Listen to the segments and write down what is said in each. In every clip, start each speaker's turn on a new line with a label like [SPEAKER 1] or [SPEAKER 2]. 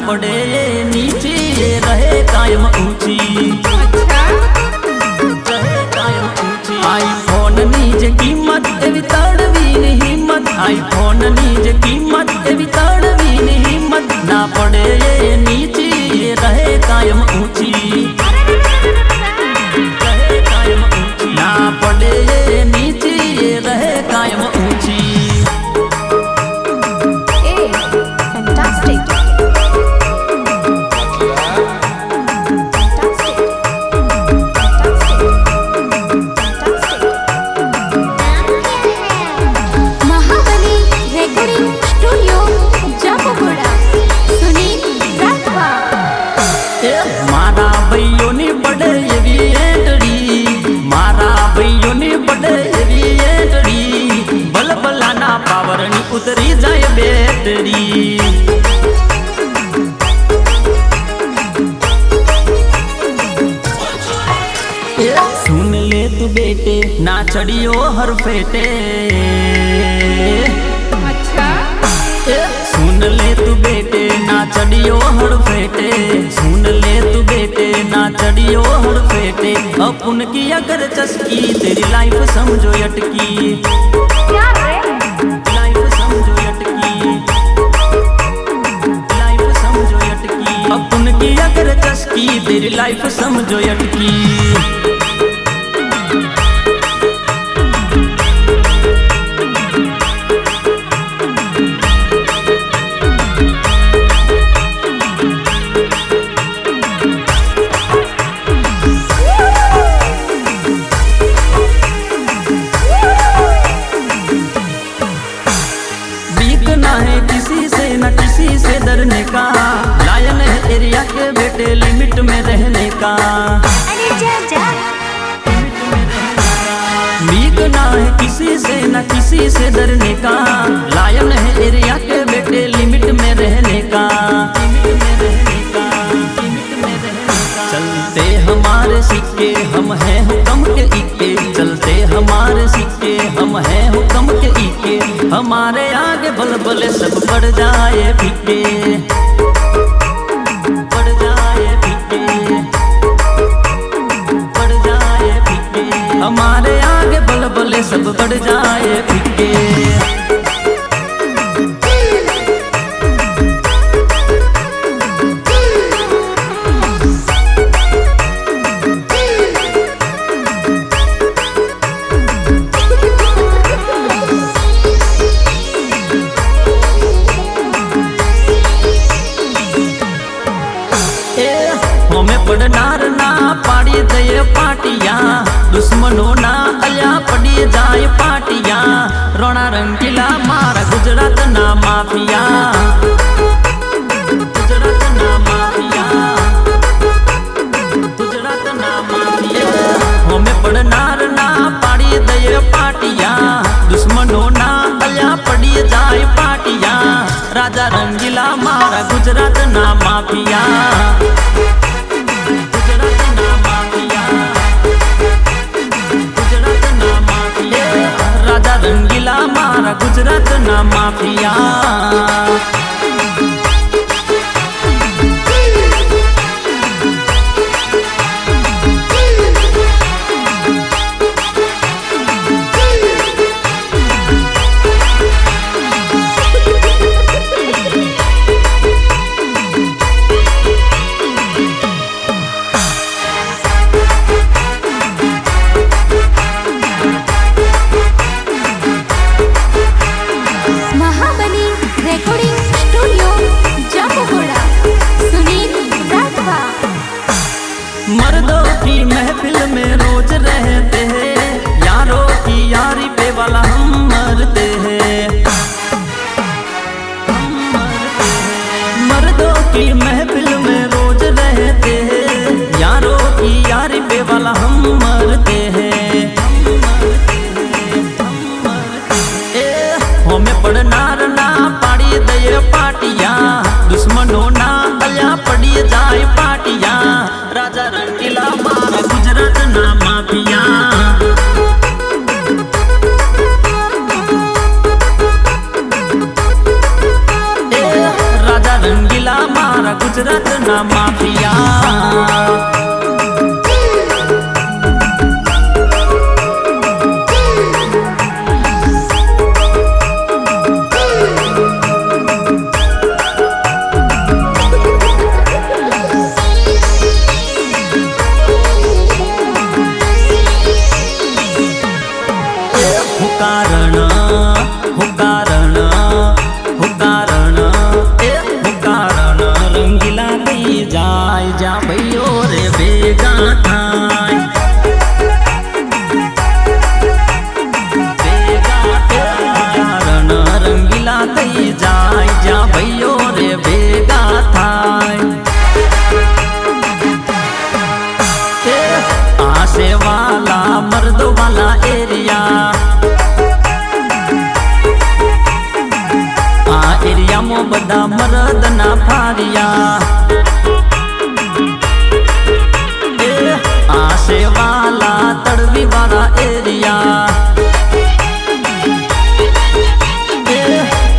[SPEAKER 1] पड़े नीचे, रहे कायम ऊंची। आईफोन नीज कीमत एवी तड़वी नी हिम्मत, आईफोन नीज कीमत एवी तड़वी नी हिम्मत, ना पड़े नीचे रहे कायम ऊंची, रहे कायम ऊंची, ना पड़े नीचे रहे कायम ऊंची। मारा भैयो ने बड़े एवी एंटड़ी, मारा भैयो ने बड़े एवी एंटड़ी, बल बलाना पावर नी उतरी जाए बैटरी। सुन ले तू बेटे ना चढ़ियो हर फेटे, सुन ले तू बेटे ना चढ़ियो हर फेटे, सुन ले तू बेटे ना चढ़ियो हर फेटे, अपन की अगर चस्की तेरी लाइफ समझो अटकी, लाइफ समझो अटकी, लाइफ समझो अटकी, अपन की अगर चस्की तेरी लाइफ समझो अटकी। किसी से न किसी से डरने का, लायन है एरिया के बेटे लिमिट में रहने का। अरे जा जा मीक ना है किसी से न किसी से डरने का, लायन है एरिया के बेटे लिमिट में रहने का, लिमिट में रहने का, लिमिट में रहने का। चलते हमारे सिक्के हम हैं हुक्म के इक्के, चलते हमारे सिक्के हम हैं हुक्म के इक्के, हमारे आगे बल बले सब पड़ जाए फीके, पड़ जाए फीके, पड़ जाए फीके, हमारे आगे बल बले सब पड़ जाए फीके। पड़नार ना पाड़ी दे पाटिया, दुश्मनों ना अलिया पड़ी जाए पाटिया, रोना रंगीला मारा गुजरात ना माफिया, गुजरात ना माफिया, गुजरात ना माफिया। हमें पड़नार ना पाड़ी दे पाटिया, दुश्मनों ना अलिया पड़ी जाए पाटिया, राजा रंगीला मारा गुजरात ना माफिया, राजा रंगीला मारा गुजरात ना माफिया। मर्दों की महफिल में रोज रहते हैं, यारों की यारी पे वाला हम मरते हैं, हम मरते हैं। मर्दों की महफिल में रोज रहते हैं, यारों की यारी पे वाला हम मरते हैं, हम मरते हैं, हम मरते हैं। हमें पड़नार ना पाड़ी दे पाटिया, दुश्मनों ना अलिया पड़ी जाए पाटिया, राजा रंगीला मारा गुजरात ना माफिया। राजा रंगीला मारा ગુજરાતના માફિયા બધા મરદના ફારિયા આશેવાલા તળવી વાળા એરિયા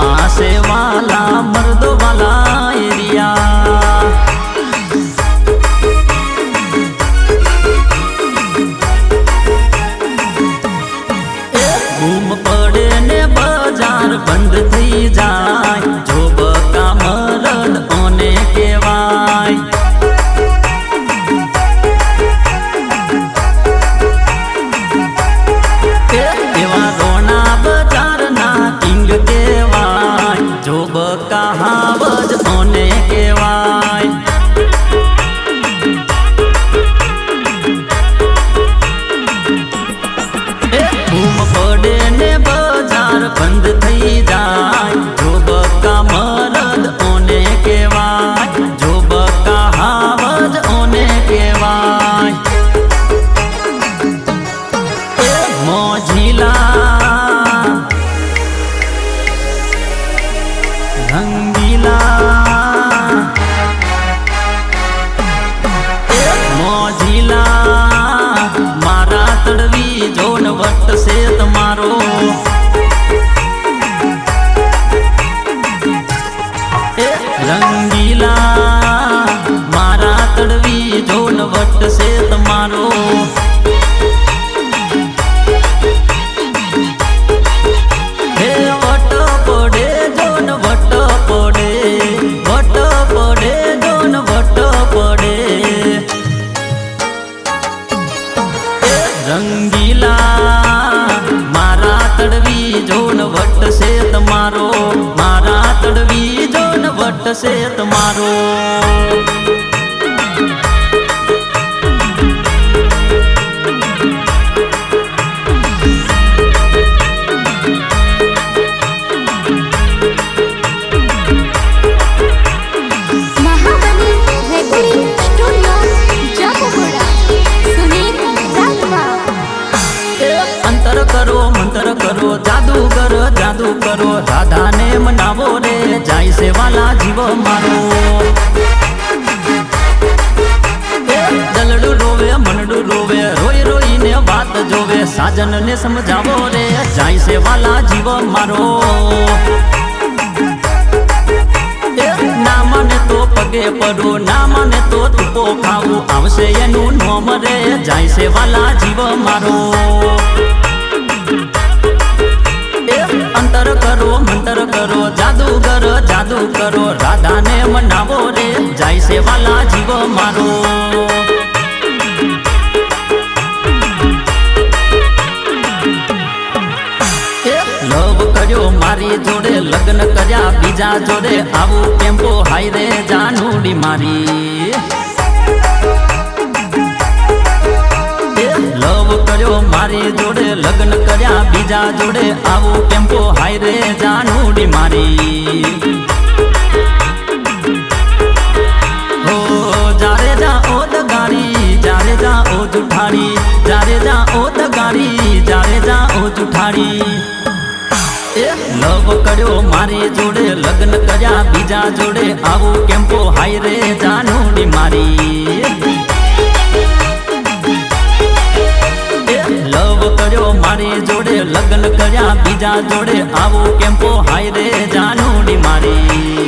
[SPEAKER 1] આશેવાલા મર્દો વાલા એરિયા બૂમ પડે ને બજાર બંધ થઈ જાય બંધ થઈ જાય જો બકા મરદ ઓને કહેવાય જો બકા હાવજ ઓને કહેવાય મોજીલા રંગીલા મોજીલા મારા તળવી જોન વટશે તમારો રંગીલા મારા તળવી જોન વટશે તમારો હે વટ પડે જોન વટ પડે વટ પડે જોન વટ પડે રંગીલા મારા તળવી જોન વટશે તમારો મારા તળવી જોન વટશે તમારો મંતર કરો જાદુગર જાદુ કરો રાધાને મનાવો રે જાય છે વાલા જીવ મારો દલડું રોવે મનડું રોવે રોઈ રોઈને વાત જોવે સાજનને સમજાવો રે જાય છે વાલા જીવ મારો ના મને તો પગે પડો ના મને તો તુપો ખાવું આવશે એનું નોમ રે જાય છે વાલા જીવ મારો અંતર કરો મંતર કરો જાદુગર જાદુ કરો રાધાને મનાવો રે જાય છે વાલા જીવ મારો લવ કર્યો મારી જોડે લગ્ન કર્યા બીજા જોડે આવું કેમ્પો હાઈ રે જાનુડી મારી લવ કર્યો મારી જોડે લગ્ન કર્યા બીજા જોડે આવું કેમ્પો હાય રે જાનુડી મારી હો જારે જા ઓદ ગાડી જારે જા ઓ જુઠાડી જારે જા ઓદ ગાડી જારે જા ઓ જુઠાડી લવ કર્યો મારી જોડે લગ્ન કર્યા બીજા જોડે આવું કેમ્પો હાય રે જાનુડી મારી લવ કર્યો મારી જોડે લગ્ન કર્યા બીજા જોડે આવું કેમ્પો હાય રે જાનુડી મારી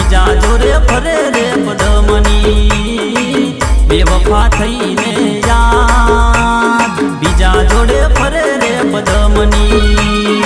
[SPEAKER 1] બીજા જોડે ફરે રે પદમની બેવફા થઈને યાદ બીજા જોડે ફરે રે પદમની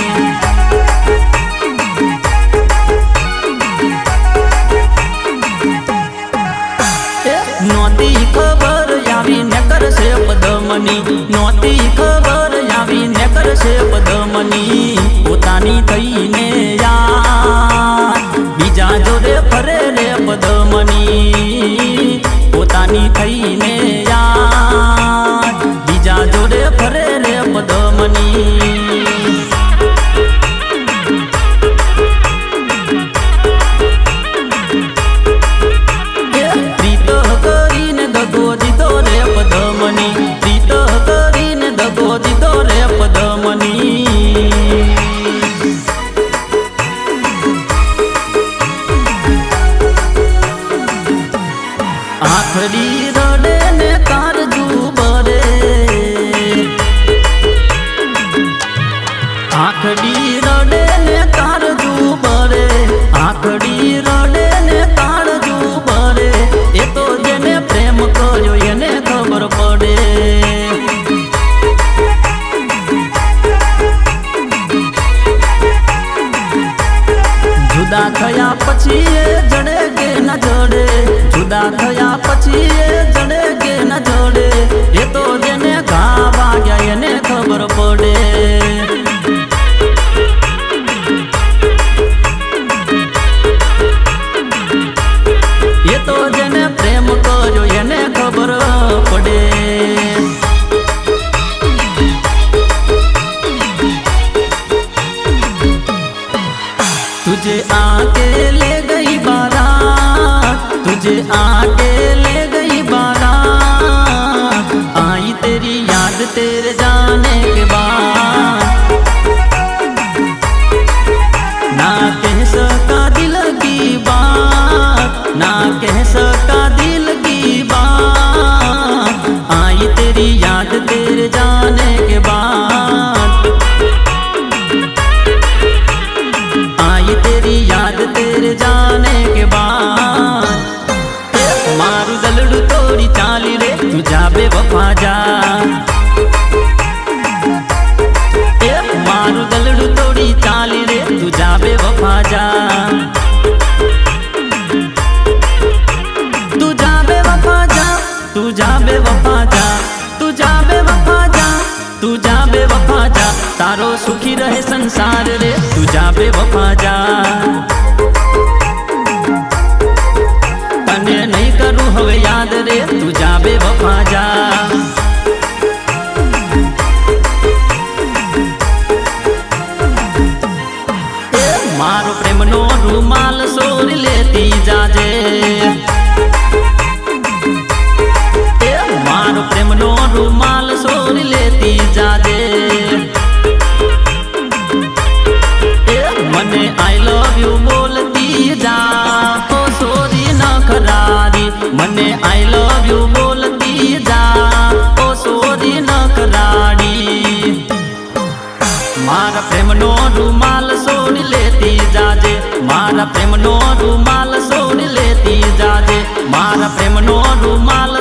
[SPEAKER 1] નોતી ખબર આવી ને કરશે પદમની નોતી ખબર આવી ને કરશે પદમની પોતાની થઈને યાદ બીજા જોડે ફરે રે પદમની પોતાની થઈને યાદ બીજા જોડે ફરે રે પદમની આખડી રડે ને કારજુ બરે આખડી રડે ને કારજુ બરે આખડી રડે ને કારજુ બરે એ તો જેને પ્રેમ કર્યો એને ખબર પડે જુદા થયા પછી એ જડે કે ન જડે જુદા થયા પછી એ જડે કે ન જડે એ તો જેને ઘા વાગ્યા એને ખબર પડે એ તો જેને પ્રેમ કર્યો એને ખબર પડે तुझे आके ले गई बारात तुझे आके ले गई बारात आई तेरी याद तेरे जाने के बाद ना कह सका दिल की बात ना कह सका दिल की बात आई तेरी याद तेरे जाने के बाद आई तेरी याद तेरे जाने के बाद मारू दलड़ू तोरी चाली रे तू जा बेवफा जा मारू दलड़ू तोरी चाली रे तू जा बेवफा जा तू जा बेवफा जा तू जा बेवफा जा तू जा बेवफा जा तू जा बेवफा जा तारो सुखी रहे संसार रे तू जा बेवफा जा तने नहीं करूं हवे याद रे तू जा बेवफा जा मारो प्रेम नो रूमाल सोरी लेती जाजे मारो प्रेम नो रूमाल सोरी लेती जाजे मने आई लव यू बोलती जा ओ सोरी न करारी मने आई लव यू बोलती जा ओ सोरी न करारी मारा प्रेम नो रूमाल सोरी लेती जाजे मारा प्रेम नो रूमाल सोरी लेती जाजे मारा प्रेम नो रूमाल